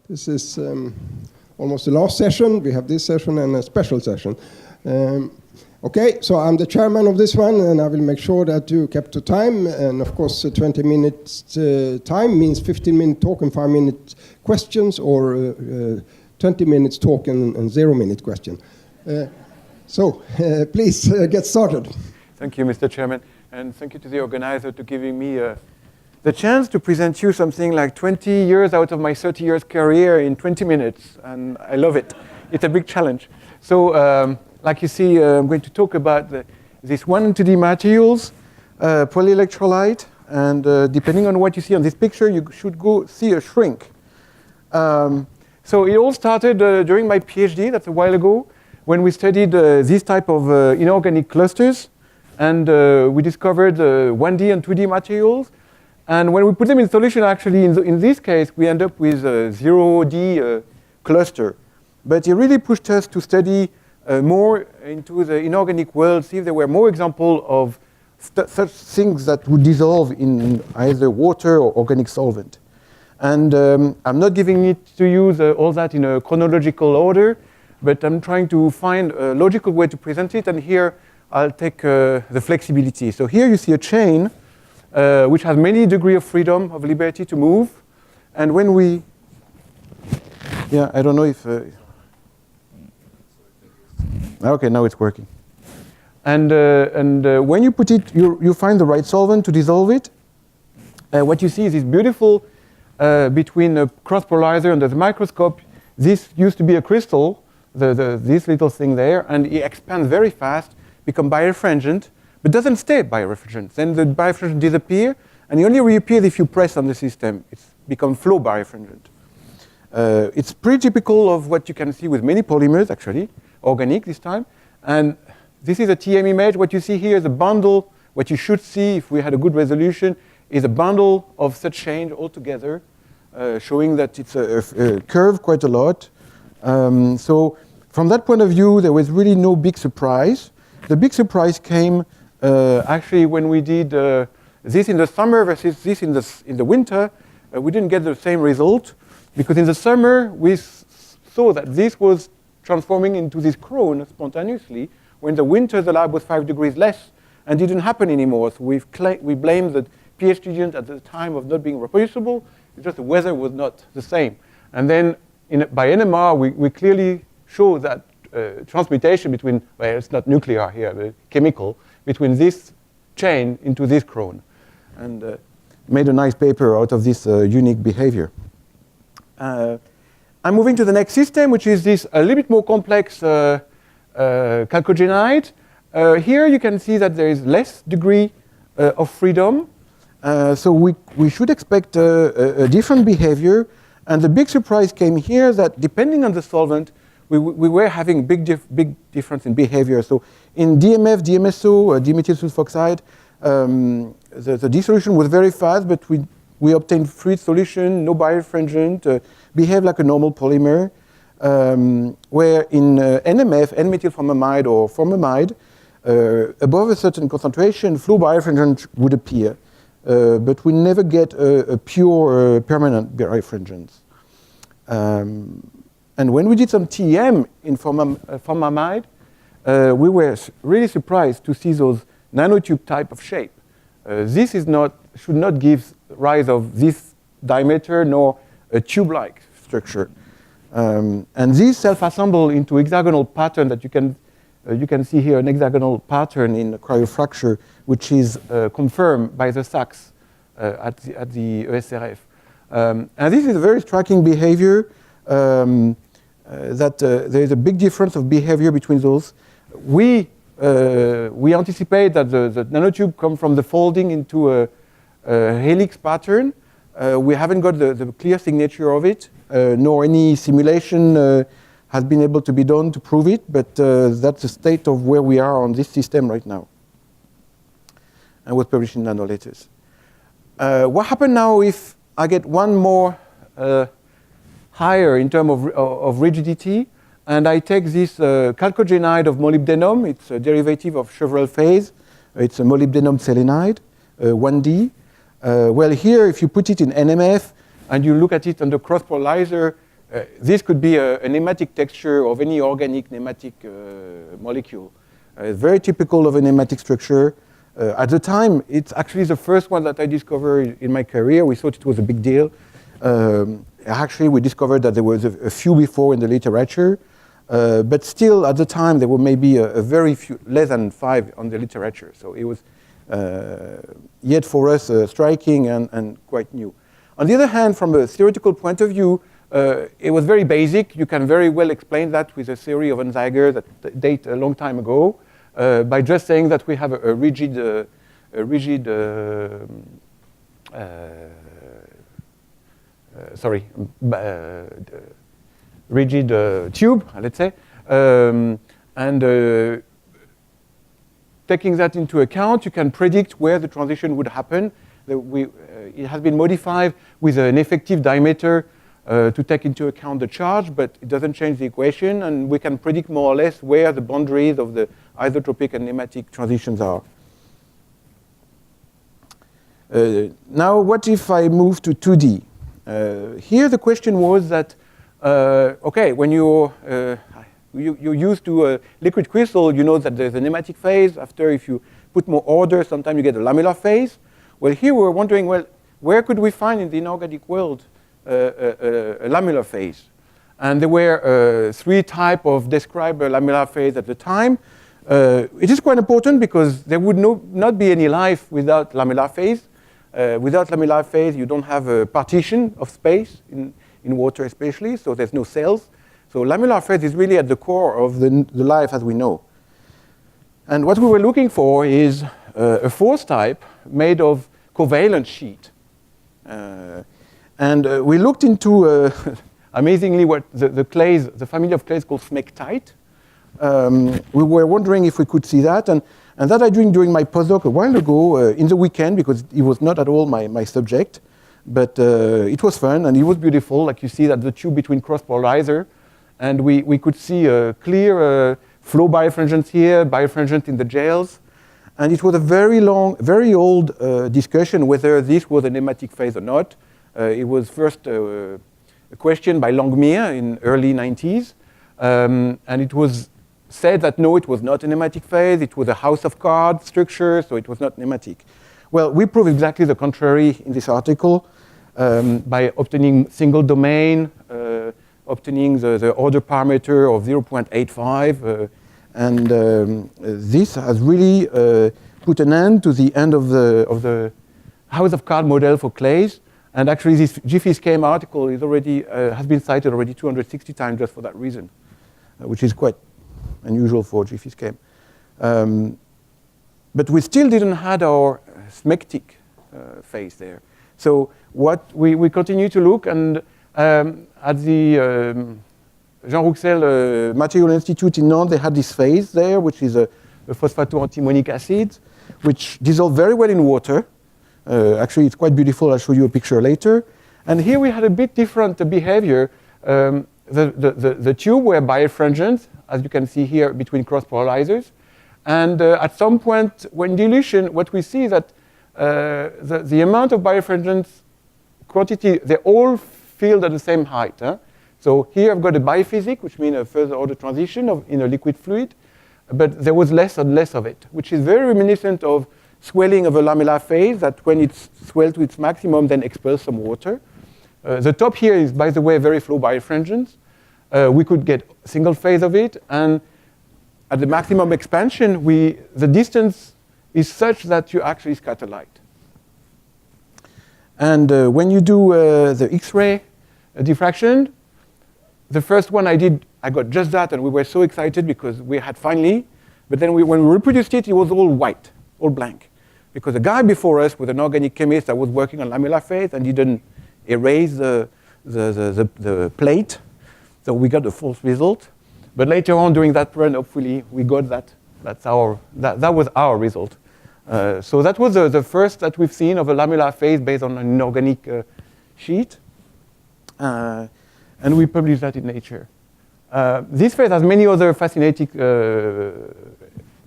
This is almost the last session. We have this session and a special session. Okay, so I'm the chairman of this one, and I will make sure that you kept to time. And of course, 20 minutes time means 15-minute talk and 5-minute questions, or 20 minutes talk and 0-minute question. So please get started. Thank you, Mr. Chairman, and thank you to the organizer to giving me the chance to present you something like 20 years out of my 30 years career in 20 minutes, and I love it. It's a big challenge. So, like you see, I'm going to talk about these 1 and 2D materials, polyelectrolyte, and depending on what you see on this picture, you should go see a shrink. So it all started during my PhD, that's a while ago, when we studied this type of inorganic clusters, and we discovered 1D and 2D materials. And when we put them in solution, actually, in this case, we end up with a 0D cluster. But it really pushed us to study more into the inorganic world, see if there were more examples of such things that would dissolve in either water or organic solvent. And I'm not giving it to you all that in a chronological order, but I'm trying to find a logical way to present it, and here I'll take the flexibility. So here you see a chain which has many degrees of freedom, of liberty to move. And when we, yeah, I don't know if, okay, now it's working. And when you put it, you find the right solvent to dissolve it. What you see is this beautiful, between a cross polarizer under the microscope, this used to be a crystal, this little thing there, and it expands very fast, become birefringent, but doesn't stay birefringent. Then the birefringent disappear, and it only reappears if you press on the system. It's become flow birefringent. It's pretty typical of what you can see with many polymers, actually, organic this time. And this is a TM image. What you see here is a bundle. What you should see, if we had a good resolution, is a bundle of such change altogether, showing that it's a curve quite a lot. So from that point of view, there was really no big surprise. The big surprise came actually when we did this in the summer versus this in the winter. We didn't get the same result, because in the summer we saw that this was transforming into this chrome spontaneously. When the winter, the lab was 5 degrees less, and didn't happen anymore. So we blamed the pH gradient at the time of not being reproducible. It's just the weather was not the same. And then by NMR, we clearly show that transmutation between, well, it's not nuclear here, but chemical, between this chain into this chrome, and made a nice paper out of this unique behavior. I'm moving to the next system, which is this a little bit more complex chalcogenide. Here you can see that there is less degree of freedom, so we should expect a different behavior. And the big surprise came here that depending on the solvent, we were having big difference in behavior. So in DMF, DMSO, dimethyl sulfoxide, the dissolution was very fast, but we obtained fluid solution, no birefringent, behaved like a normal polymer. Where in NMF, N-methylformamide or formamide, above a certain concentration, flow birefringent would appear. But we never get a pure permanent birefringence. And when we did some TEM in formamide, we were really surprised to see those nanotube type of shape. This should not give rise of this diameter nor a tube-like structure. And these self-assemble into hexagonal pattern that you can see here, an hexagonal pattern in cryofracture, which is confirmed by the Sachs at the ESRF. And this is a very striking behavior, that there is a big difference of behavior between those. We anticipate that the nanotube come from the folding into a helix pattern. We haven't got the clear signature of it, nor any simulation has been able to be done to prove it, but that's the state of where we are on this system right now. And was published in Nanoletters. What happened now if I get one more higher in terms of rigidity, and I take this chalcogenide of molybdenum? It's a derivative of Chevreul phase. It's a molybdenum selenide, 1D. Well, here, if you put it in NMF and you look at it under cross polarizer, this could be a nematic texture of any organic nematic molecule. Very typical of a nematic structure. At the time, it's actually the first one that I discovered in my career. We thought it was a big deal. Actually, we discovered that there was a few before in the literature, but still at the time there were maybe a very few, less than 5 on the literature. So it was yet for us striking and quite new. On the other hand, from a theoretical point of view, it was very basic. You can very well explain that with a theory of Onsager that date a long time ago by just saying that we have a rigid tube, let's say, and taking that into account, you can predict where the transition would happen. It has been modified with an effective diameter to take into account the charge, but it doesn't change the equation, and we can predict more or less where the boundaries of the isotropic and nematic transitions are. Now, what if I move to 2D? Here the question was that, okay, when you're used to a liquid crystal, you know that there's a nematic phase. After, if you put more order, sometimes you get a lamellar phase. Well, here we're wondering, well, where could we find in the inorganic world a lamellar phase? And there were 3 types of described lamellar phase at the time. It is quite important because there would not be any life without lamellar phase. Without lamellar phase, you don't have a partition of space, in water especially, so there's no cells. So lamellar phase is really at the core of the life as we know. And what we were looking for is a 4th type made of covalent sheet. And we looked into, amazingly, what the clays, the family of clays called smectite. We were wondering if we could see that. And that I did during my postdoc a while ago in the weekend, because it was not at all my subject. But it was fun, and it was beautiful. Like you see that the tube between cross-polarizer. And we could see a clear flow birefringence here, birefringence in the gels. And it was a very long, very old discussion whether this was a nematic phase or not. It was first a question by Langmuir in early 90s. And it was said that no, it was not a nematic phase. It was a house of cards structure, so it was not nematic. Well, we prove exactly the contrary in this article by obtaining single domain, obtaining the order parameter of 0.85. And this has really put an end to the end of the house of card model for clays. And actually, this GFISCAME article is already has been cited already 260 times just for that reason, which is quite unusual for GFISCAME. But we still didn't have our smectic phase there. So what we continue to look, and at the Jean Rouxel Material Institute in Nantes, they had this phase there, which is a phosphato-antimonic acid, which dissolved very well in water. Actually, it's quite beautiful. I'll show you a picture later. And here we had a bit different behavior. The tube were birefringent, as you can see here, between cross-polarizers. And at some point, when dilution, what we see is that the amount of birefringence quantity, they all filled at the same height. So here I've got a biphasic, which means a further order transition in a liquid fluid. But there was less and less of it, which is very reminiscent of swelling of a lamellar phase that when it's swelled to its maximum, then expels some water. The top here is, by the way, very flow birefringence. We could get single phase of it, and at the maximum expansion, the distance is such that you actually scatter light. And when you do the X-ray diffraction, the first one I did, I got just that, and we were so excited because we had finally, but then when we reproduced it, it was all white, all blank. Because the guy before us was an organic chemist that was working on lamellar phase and didn't erase the plate. So we got the false result. But later on during that run, hopefully, we got that. That was our result. So that was the first that we've seen of a lamellar phase based on an inorganic sheet. And we published that in Nature. This phase has many other fascinating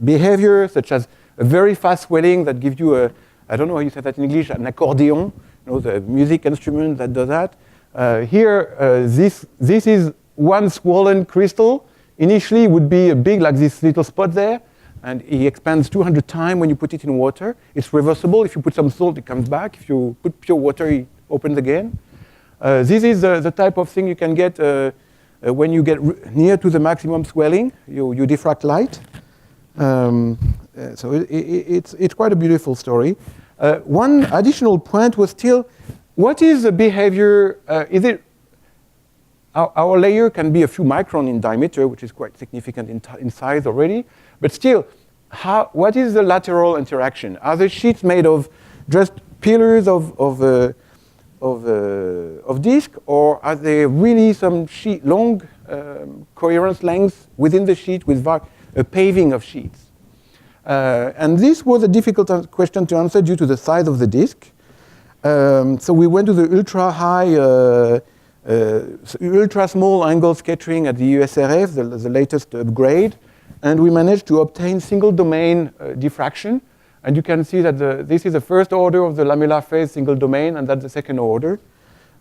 behaviors, such as a very fast swelling that gives you I don't know how you say that in English, an accordion, the music instrument that does that. This is one swollen crystal. Initially, it would be big like this little spot there, and it expands 200 times when you put it in water. It's reversible. If you put some salt, it comes back. If you put pure water, it opens again. This is the type of thing you can get when you get near to the maximum swelling. You diffract light. So it's quite a beautiful story. One additional point was still, what is the behavior? Is it our layer can be a few microns in diameter, which is quite significant in size already. But still, what is the lateral interaction? Are the sheets made of just pillars of disk, or are there really some long coherence lengths within the sheet with a paving of sheets? And this was a difficult question to answer due to the size of the disk. So we went to the ultra-high, ultra-small angle scattering at the USRF, the latest upgrade, and we managed to obtain single-domain diffraction. And you can see that this is the first order of the lamellar phase single domain, and that's the second order.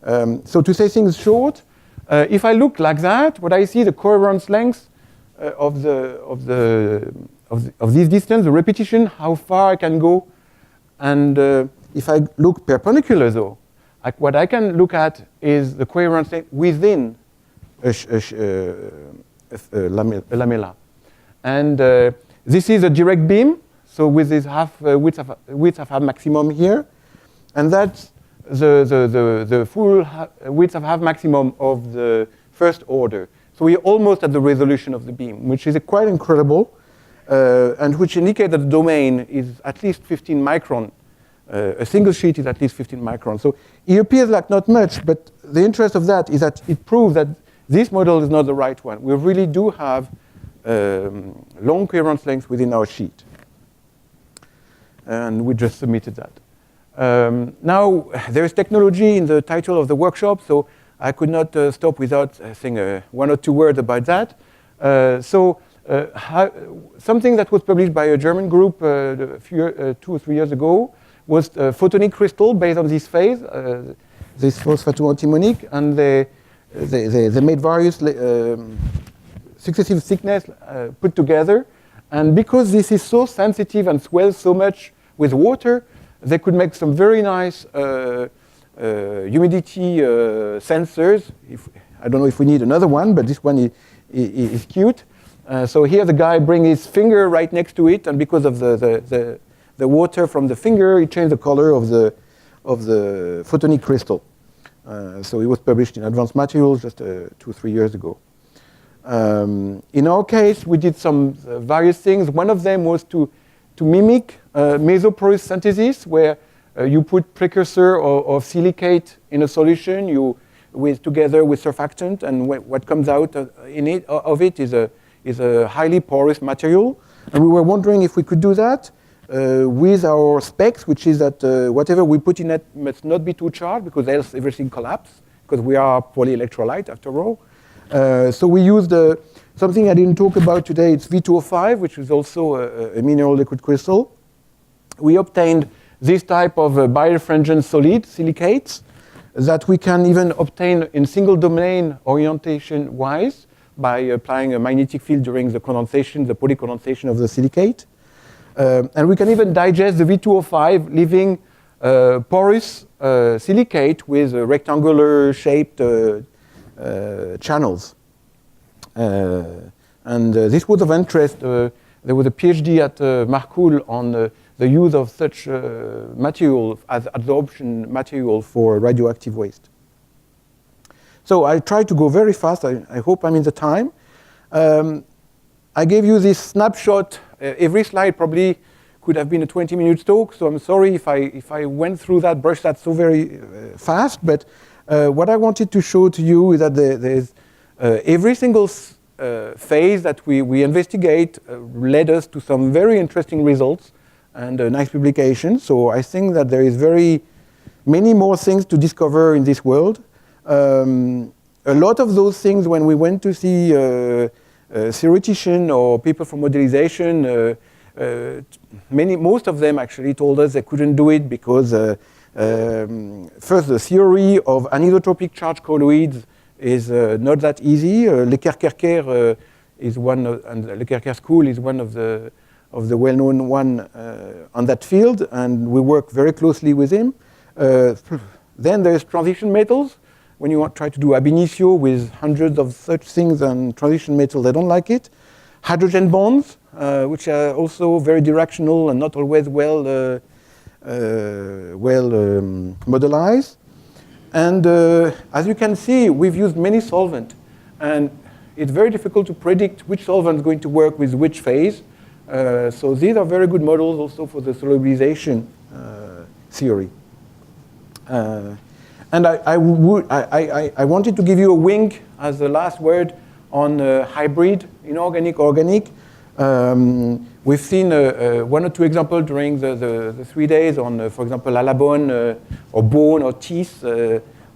So to say things short, if I look like that, what I see the coherence length of this distance, the repetition, how far I can go. And if I look perpendicular, though, what I can look at is the coherence length within a lamella. And this is a direct beam, so with this width of half maximum here. And that's the full width of half maximum of the first order. So we're almost at the resolution of the beam, which is quite incredible, and which indicates that the domain is at least 15 micron. A single sheet is at least 15 microns. So it appears like not much, but the interest of that is that it proves that this model is not the right one. We really do have long coherence lengths within our sheet. And we just submitted that. Now, there is technology in the title of the workshop, so I could not stop without saying one or two words about that. Something that was published by a German group 2 or 3 years ago was a photonic crystal based on this phase, this phosphato-antimonic, and they made various successive thickness put together. And because this is so sensitive and swells so much with water, they could make some very nice humidity sensors. I don't know if we need another one, but this one is cute. So here the guy brings his finger right next to it, and because of the water from the finger, it changed the color of the photonic crystal. So it was published in Advanced Materials just 2 or 3 years ago. In our case, we did some various things. One of them was to mimic mesoporous synthesis, where you put precursor of silicate in a solution, together with surfactant, and what comes out of it is a highly porous material. And we were wondering if we could do that with our specs, which is that whatever we put in it must not be too charged, because else everything collapses, because we are polyelectrolyte after all. So we used something I didn't talk about today. It's V2O5, which is also a mineral liquid crystal. We obtained this type of birefringent solid silicates that we can even obtain in single domain orientation wise by applying a magnetic field during the condensation, the polycondensation of the silicate. And we can even digest the V2O5, leaving porous silicate with rectangular shaped channels. And this was of interest. There was a PhD at Marcoule on the use of such material as adsorption material for radioactive waste. So I try to go very fast. I hope I'm in the time. I gave you this snapshot. Every slide probably could have been a 20-minute talk, so I'm sorry if I went through that, brushed that so very fast, but what I wanted to show to you is that there's every single phase that we investigate led us to some very interesting results and a nice publication. So I think that there is very many more things to discover in this world. A lot of those things, when we went to see theoreticians or people from modelization, most of them actually told us they couldn't do it because First, the theory of anisotropic charged colloids is not that easy. Lekerkerker is one, and the Lekerker school is one of the well-known one on that field, and we work very closely with him. Then there's transition metals. When you try to do ab initio with hundreds of such things and transition metals, they don't like it. Hydrogen bonds, which are also very directional and not always well modelized. And as you can see, we've used many solvents. And it's very difficult to predict which solvent is going to work with which phase. So these are very good models also for the solubilization theory. And I wanted to give you a wink as the last word on hybrid, inorganic, organic. We've seen one or two examples during the 3 days on, for example, alabone or bone or teeth,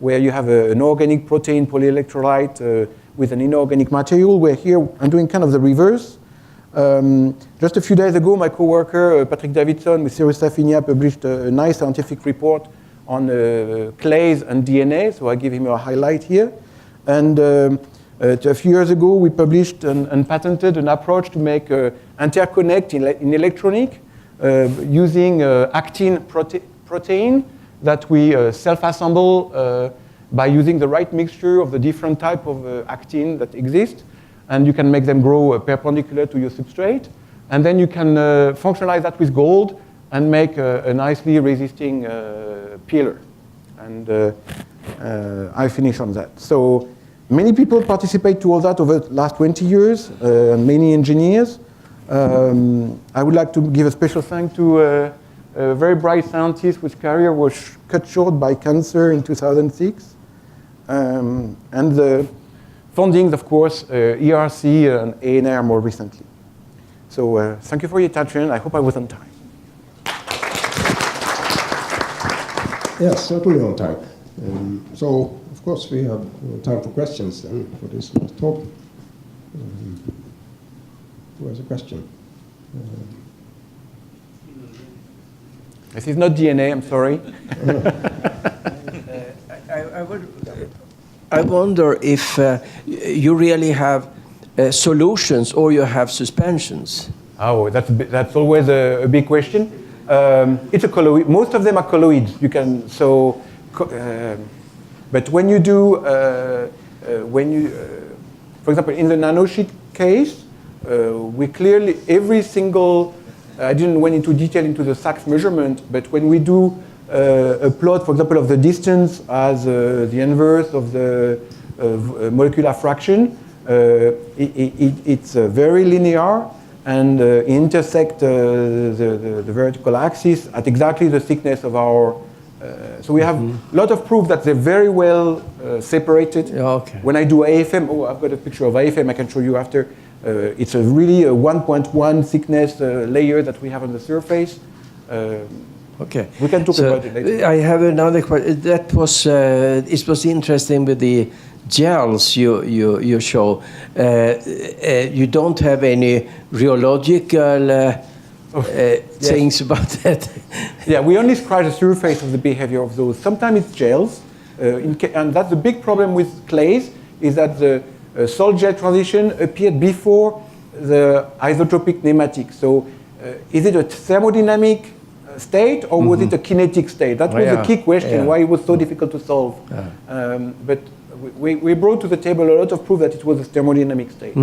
where you have an organic protein polyelectrolyte with an inorganic material, where here I'm doing kind of the reverse. Just a few days ago, my coworker, Patrick Davidson with Cyrus Safinia, published a nice scientific report on clays and DNA, so I give him a highlight here. And a few years ago, we published and patented an approach to make interconnect in electronic using actin protein that we self-assemble by using the right mixture of the different type of actin that exist. And you can make them grow perpendicular to your substrate. And then you can functionalize that with gold and make a nicely resisting pillar. And I finish on that. So many people participate to all that over the last 20 years, and many engineers. I would like to give a special thanks to a very bright scientist whose career was cut short by cancer in 2006. And the fundings, of course, ERC and ANR more recently. So thank you for your attention. I hope I was on time. Yes, certainly on time. So, of course, we have time for questions then for this last talk. Who has a question? This is not DNA, I'm sorry. I wonder if you really have solutions or you have suspensions. Oh, that's always a big question. It's a colloid. Most of them are colloids. You can but when you do for example, in the nanosheet case, we clearly every single. I didn't went into detail into the Sachs measurement, but when we do a plot, for example, of the distance as the inverse of the molecular fraction, it's very linear and intersect the vertical axis at exactly the thickness of our. So we have a lot of proof that they're very well separated. Yeah, okay. When I do AFM, I've got a picture of AFM I can show you after. It's really a 1.1 thickness layer that we have on the surface. Okay. We can talk about it later. I have another question. That was it was interesting with the gels you show. You don't have any rheological things about that. Yeah, we only scratch the surface of the behavior of those. Sometimes it's gels, and that's the big problem with clays, is that the salt-gel transition appeared before the isotropic nematic. So is it a thermodynamic state or was it a kinetic state? That was the key question, why it was so difficult to solve. But we brought to the table a lot of proof that it was a thermodynamic state.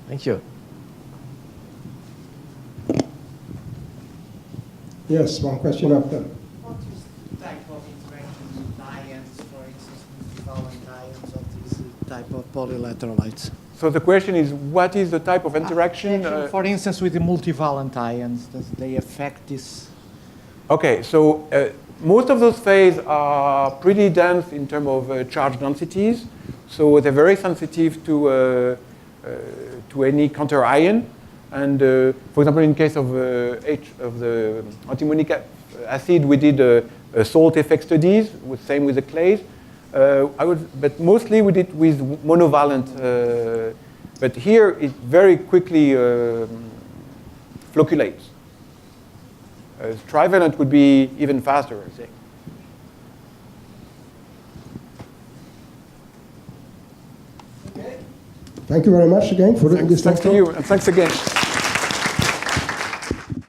Thank you. Yes, one question up there. What is the type of interactions with ions, for instance, multivalent ions of this type of polyelectrolytes? So the question is, what is the type of interaction? For instance, with the multivalent ions, does they affect this? Okay, so most of those phases are pretty dense in terms of charge densities. So they're very sensitive to any counter ion. And for example, in case of the antimonic acid, we did a salt effect studies, same with the clays. But mostly we did with monovalent. But here it very quickly flocculates. Trivalent would be even faster, I think. Thank you very much again for this Thanks to talk. you, and thanks again.